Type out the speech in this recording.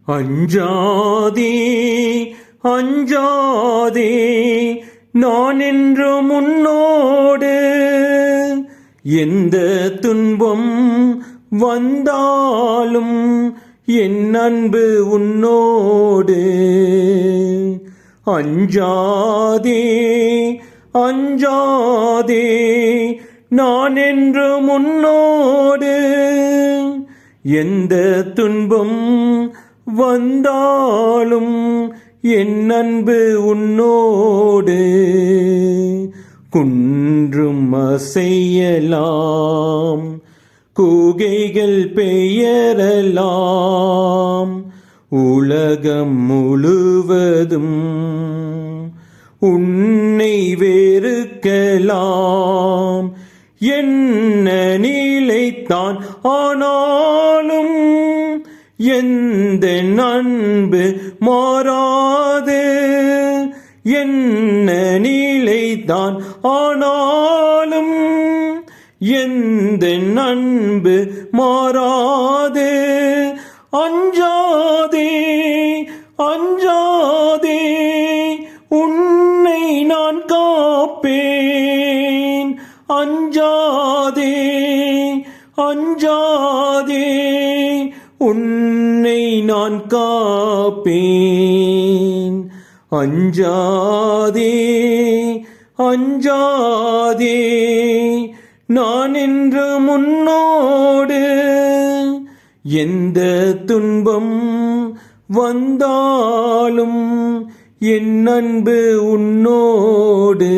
அஞ்சாதே அஞ்சாதே நான் என்றும் உன்னோடு, எந்த துன்பம் வந்தாலும் என் அன்பு உன்னோடு. அஞ்சாதே அஞ்சாதே நான் என்றும் உன்னோடு, எந்த துன்பம் வந்தாலும் என் அன்பு உன்னோடு. குன்றும் அசையலாம், கூகைகள் பெயரலாம், உலகம் முழுவதும் உன்னை வெறுக்கலாம். என்ன நிலைத்தான் ஆனாலும் எந்த அன்பு மாறாது. என்ன நிலைத்தான் ஆனாலும் எந்த அன்பு மாறாது. அஞ்சாதே அஞ்சாதே உன்னை நான் காப்பேன். அஞ்சாதே அஞ்சாதே உன்னை நான் காப்பேன். அஞ்சாதே அஞ்சாதே நான் என்றும் உன்னோடு, எந்த துன்பம் வந்தாலும் என் அன்பு உன்னோடு.